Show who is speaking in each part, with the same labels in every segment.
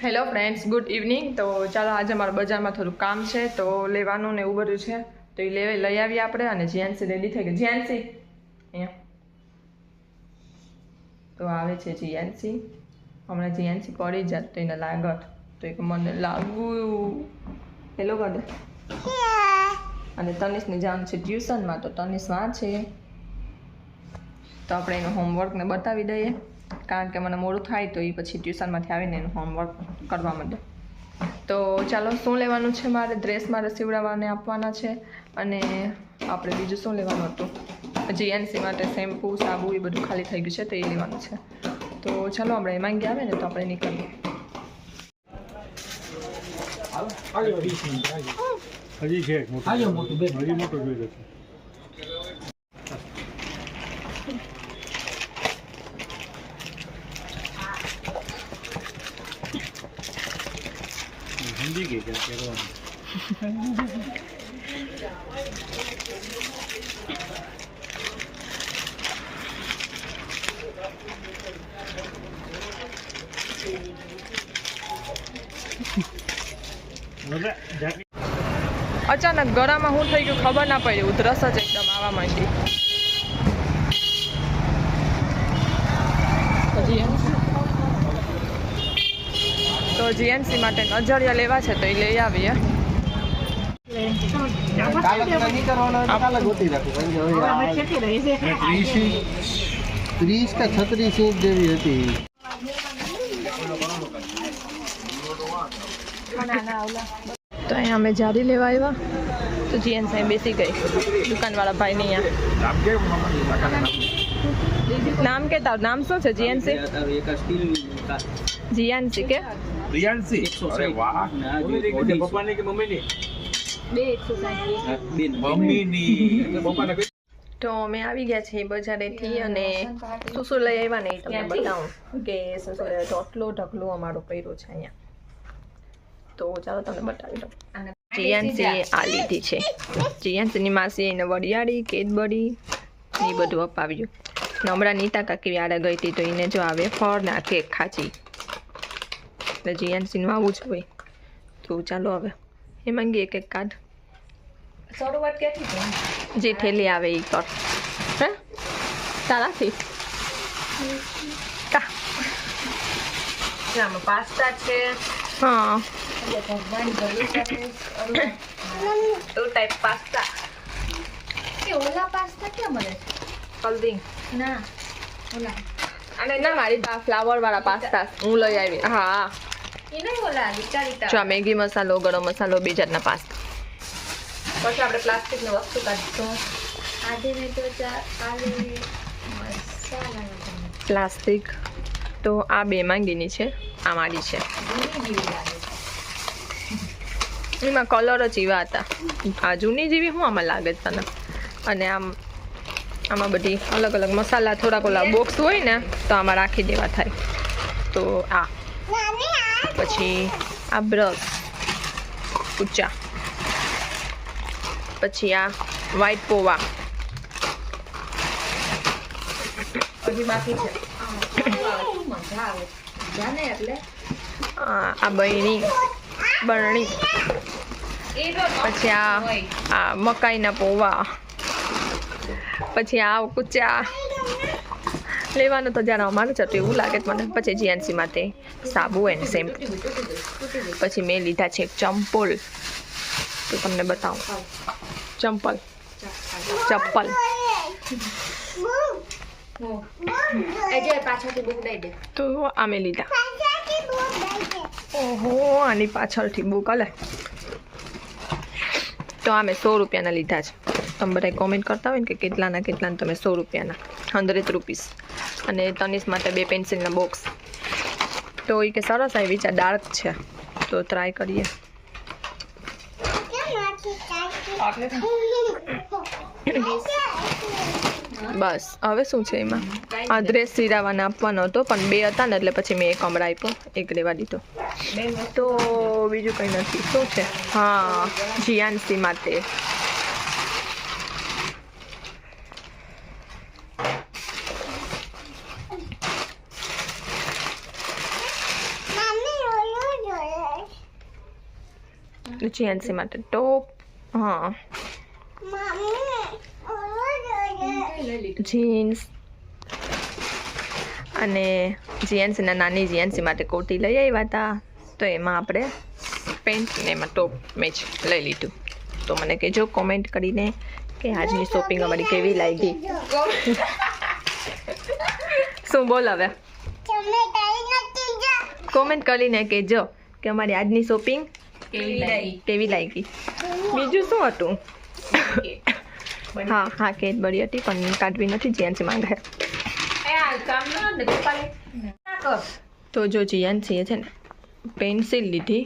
Speaker 1: Hello friends, good evening. તો ચાલો આજે અમારા બજારમાં થોડું કામ છે તો લેવાનું ને એવું બધું છે તો એ લઈ આવીએ આપણે. અને જીએનસી રેડી થઈ ગઈ. જીએનસી અહીંયા તો આવે છે જીએનસી. હમણાં જીએનસી પડી જાય તો એને લાગત તો એક મને લાગવું હેલો કરે. અને તનિષને જવાનું છે ટ્યુશનમાં તો તનિષ વાં છે તો આપણે એનું હોમવર્કને બતાવી દઈએ કારણ કે મને મોડું થાય તો એ પછી ટ્યુશનમાંથી આવીને એનું હોમવર્ક કરવા માંડે. તો ચાલો શું લેવાનું છે મારે? ડ્રેસ મારે સીવડાવવાને આપવાના છે અને આપણે બીજું શું લેવાનું હતું? જીએનસી માટે શેમ્પૂ સાબુ એ બધું ખાલી થઈ ગયું છે તો એ લેવાનું છે. તો ચાલો આપણે માંગી આવે ને તો આપણે નીકળીએ.
Speaker 2: હજી છે મોટું જોઈએ છે. સમજી ગઈ કે પહેરવાનું
Speaker 1: અચાનક ગળામાં શું થઈ ગયું ખબર ના પડી. ઉધરસ જ એકદમ આવવા માંડી. તો જીએનસી માટે નજરિયા લેવા છે તો એ લઈ આવીએ.
Speaker 3: 30 का 36 इंच જેવી હતી.
Speaker 1: તો અહીંયા અમે જારી લેવા આવ્યા તો જીએનસી બેસી ગઈ દુકાનવાળા ભાઈ ને. નામ કે તારું નામ શું છે? જીએનસી જીએનસી કે
Speaker 2: રિયાન્સી? અરે વાહ. પપ્પાની કે મમ્મીની? મમ્મીની. પપ્પાને
Speaker 1: તો અમે આવી ગયા છીએ બજારેથી અને શું શું લઈ આવ્યા ને એ તમને બતાવું કે શું શું લઈ. તો આટલો ઢગલો અમારો કર્યો છે અહીંયા તો ચાલો તમને બતાવી દઉં. જીએનસી આ લીધી છે. જીએનસીની માસી એને વડિયાળી કેડબરી એ બધું અપાવ્યું. હમણાં નીતા કાકી આડે ગઈ હતી તો એને જો આવે ફળ ને આ કેક ખાચી એટલે જીએનસીનું આવું જ હોય. તો ચાલો હવે એ માંગીએ કેક કાર્ડ શરૂઆત ક્યાંથી જે થેલી આવે એ કર. હે તારાથી પાસ્તા છે. હા ટુ ટાઈપ પાસ્તા.
Speaker 4: ઓલા પાસ્તા ક્યાં મળે?
Speaker 1: કલરિંગ
Speaker 4: ના ઓલા
Speaker 1: અને ના મારી ફ્લાવર વાળા પાસ્તા હું લઈ આવી. હા
Speaker 4: એ નહીં ઓલા લીટા
Speaker 1: જો મેગી મસાલો ગરમ મસાલો બે જાતના પાસ્તા. પછી આપણે પ્લાસ્ટિકની વસ્તુ કાઢીશું.
Speaker 4: આજે મેં તો કાલે મસાલા
Speaker 1: પ્લાસ્ટિક તો આ બે માંગીની છે આ મારી છે. એમાં કલર જ એવા હતા. આ જૂની જેવી શું આમાં લાગે છે તને? અને આમાં બધી અલગ અલગ મસાલા થોડાક ઓલા બોક્સ હોય ને તો આમાં રાખી દેવા થાય. તો આ પછી આ બ્રશ ઊંચા પછી આ વ્હાઈટ પોવા
Speaker 4: હજી બાકી છે. મજા આવે જાને એટલે
Speaker 1: આ બરણી પછી આ મકાઈના પોવા પછી આ કુચા લેવાનું તો જાણે અમારું છે તો એવું લાગે મને. પછી જીએનસી માટે સાબુ અને શેમ્પુ. પછી મેં લીધા છે ચંપલ તો તમને બતાવું. ચંપલ
Speaker 4: પાછળથી બુક દઈ દે
Speaker 1: તો આ મેં લીધા. ઓહો આની પાછળથી બુક હલે તો આ મેં 100 રૂપિયાના લીધા છે. તમે બધા કોમેન્ટ કરતા હોય ને કે કેટલાના તમે 100 રૂપિયાના 100 રૂપીસ. અને તનિષ માટે 2 પેન્સિલના બોક્સ તો એ કે સરસ આવી છે ડાર્ક છે તો ટ્રાય કરીએ. બસ હવે શું છે એમાં આ ડ્રેસ સિરાવાને આપવાનો હતો પણ 2 હતા ને એટલે પછી મેં એક હમણાં આપ્યો એક લેવા દીધો. તો બીજું કંઈ નથી. શું છે? હા જીએનસી માટે જીએનસી માટે ટોપ. હા, જીન્સ અને જીએનસીના નાની જીએનસી માટે કુર્તી લઈ આવ્યા હતા. તો એમાં આપણે પેન્ટ ને એમાં ટોપ મેચ લઈ લીધું. તો મને કહેજો કોમેન્ટ કરીને કે આજની શોપિંગ અમારી કેવી લાગી. શું બોલ હવે? કોમેન્ટ કરીને કહેજો કે અમારી આજની શોપિંગ કેવી લાગી. બીજું શું હતું? હા હા, કેડબરી હતી પણ કાઢવી નથી, જીએનસી માંગે. તો જો જીએનસીએ છે ને પેન્સિલ લીધી.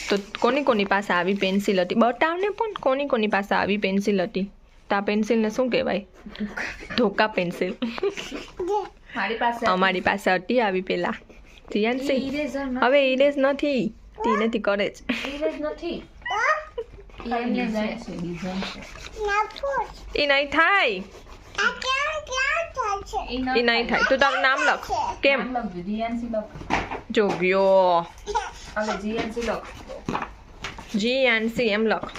Speaker 1: તો કોની પાસે આવી પેન્સિલ હતી બતાવને, પણ કોની પાસે આવી પેન્સિલ હતી? તો આ પેન્સિલને શું કહેવાય? ધોકા પેન્સિલ. અમારી પાસે હતી આવી પેલા જીએનસી. હવે ઇરેઝ નથી, તી નથી કરે જ. એ નહીં થાય, એ નહીં થાય. તું તારું નામ લખ. કેમ? જોગ્યો જીએનસી એમ લખ.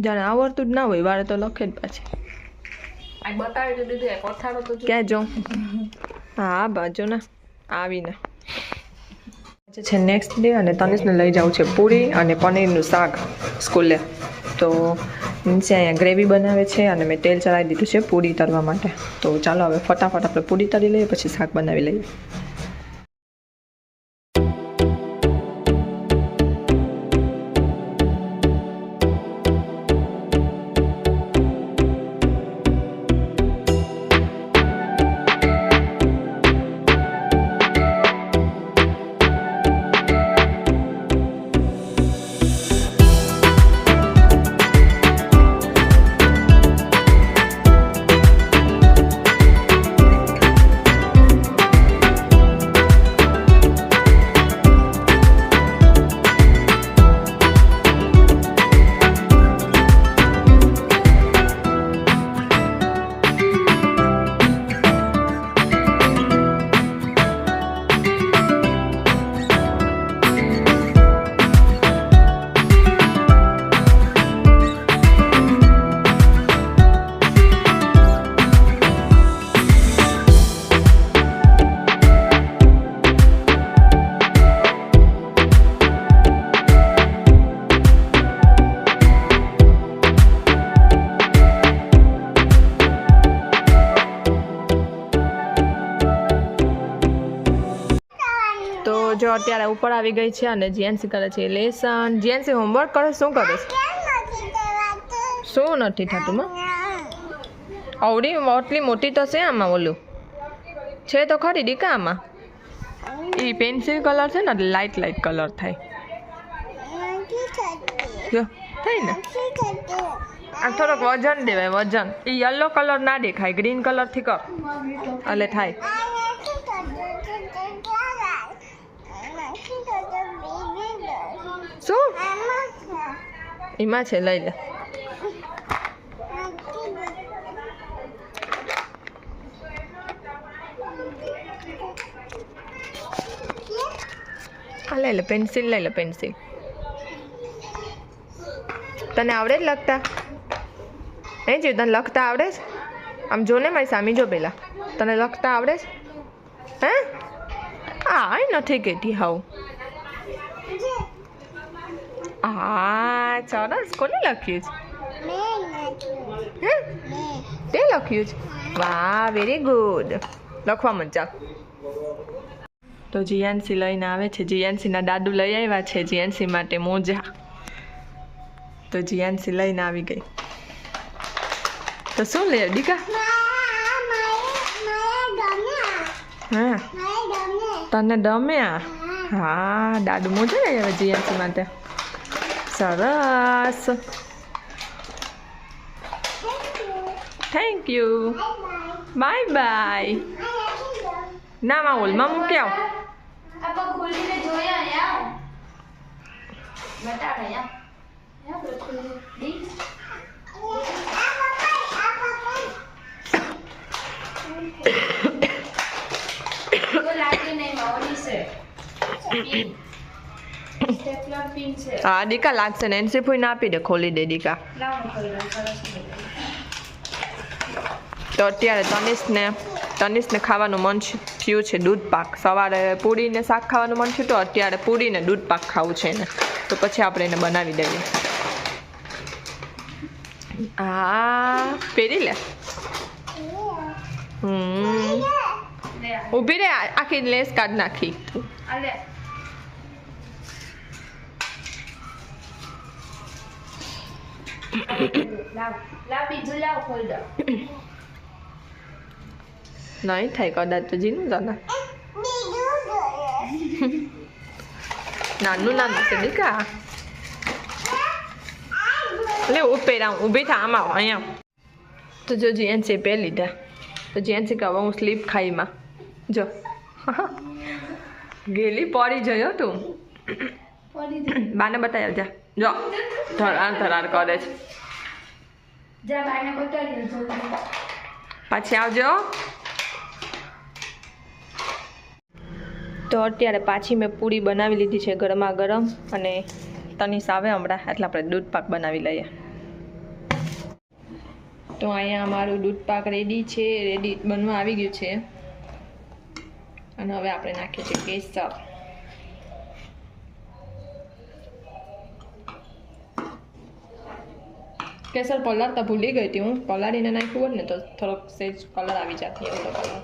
Speaker 1: જાણે આવડતું જ ના હોય વારે તો લખે જ પાછી. ક્યાં જો? હા બાજુ ના આવીને છે નેક્સ્ટ ડે અને તનિષને લઈ જાઉં છે પૂરી અને પનીરનું શાક સ્કૂલે. તો નીચે અહીંયા ગ્રેવી બનાવે છે અને મેં તેલ ચડાવી દીધું છે પૂરી તળવા માટે. તો ચાલો હવે ફટાફટ આપણે પૂરી તળી લઈએ, પછી શાક બનાવી લઈએ. જો અત્યારે ઉપર આવી ગઈ છે અને જીએનસી કરે છે લેસન. જીએનસી હોમવર્ક કરે? શું કરે છે? શું નથી થતું? આવડી આટલી મોટી તો છે આમાં. ઓલું છે તો ખરી દીકા આમાં. એ પેન્સિલ કલર છે ને લાઇટ કલર થાય. જો થાય ને, આ થોડોક વજન દેવાય, વજન. એ યલો કલર ના દેખાય, ગ્રીન કલરથી કર એટલે થાય. શું એમાં છે? લઈ લે. આ લઈ લે પેન્સિલ, લઈ લે પેન્સિલ. તને આવડે જ લખતા? એ જીવ તને લખતા આવડે જ? આમ જો ને મારી સામી જો પેલા. તને લખતા આવડે જ? હે? આ નથી કહેતી હાવ. હા સરસ. કોને લખ્યું છે? તે લખ્યું છે? વાહ, વેરી ગુડ. લખવા મત જા. તો જીએનસી લઈને આવે છે. જીએનસીના દાદુ લઈ આવ્યા છે જીએનસી માટે મોજા. તો જીએનસી લઈને આવી ગઈ. તો શું લે દીકા? હા તને ગમ્યા? હા દાદુ મોજા લઈ આવે જીએનસી માટે. સરસ. Thank you. Bye bye. ના માં હોલમાં મૂકી આવ.
Speaker 4: છે સ્ટેપલર પિન છે
Speaker 1: હા દીકા લાગશે ને એનસી ફૂઈને આપી દે, ખોલી દે દીકા.
Speaker 4: લાવો ખોલી દઉં, સરસ મજાનું.
Speaker 1: તો અત્યારે તનિષને ખાવાનું મન થયું છે દૂધ પાક. સવારે પૂરીને શાક ખાવાનું મન થયું તો અત્યારે પૂરીને દૂધ પાક ખાવું છે એને, તો પછી આપણે એને બનાવી દઈએ. હા પહેરી લે.
Speaker 4: લે આ.
Speaker 1: ઊભી રે, આખી લેસ કાઢ નાખી.
Speaker 4: આ લે લાવ લાવ બીજું લાવ ખોલ દો
Speaker 1: નહીં થાય કદાચ તો જીનું જાના. નાનું છે દીકા. લે ઊભી થા આમાં અહીંયા. તો જો જીએનસી પહે લીધા. તો જીએનસી કે હવે હું સ્લીપ ખાઈમાં જો ગેલી પડી જયો તું. બાને બતાવી જા. જો ધરાર કરે છે.
Speaker 4: જા બાને બતાવી દો જલ્દી
Speaker 1: પાછી આવજો. તો અત્યારે પાછી મેં પૂરી બનાવી લીધી છે ગરમા ગરમ, અને તનિષ આવે હમણાં એટલે આપણે દૂધ પાક બનાવી લઈએ. તો અહીંયા અમારું દૂધ પાક રેડી બનવા આવી ગયું છે. અને હવે આપણે નાખીએ છીએ કેસર. કેસર પલાળતા ભૂલી ગઈ હતી હું. પલાળીને નાખ્યું હોત ને તો થોડોક સેજ કલર આવી જતી એવો તો કલર.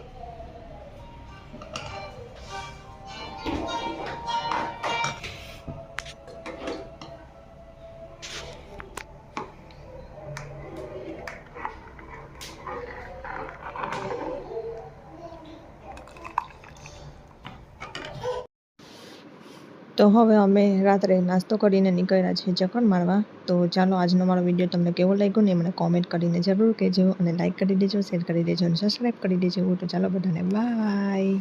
Speaker 1: તો હવે અમે રાત્રે નાસ્તો કરીને નીકળ્યા છીએ ચક્કર મારવા. તો ચાલો આજનો મારો વિડીયો તમને કેવો લાગ્યો ને મને કોમેન્ટ કરીને જરૂર કહેજો, અને લાઈક કરી દેજો, શેર કરી દેજો અને સબસ્ક્રાઈબ કરી દેજો. તો ચાલો બધાને બાય.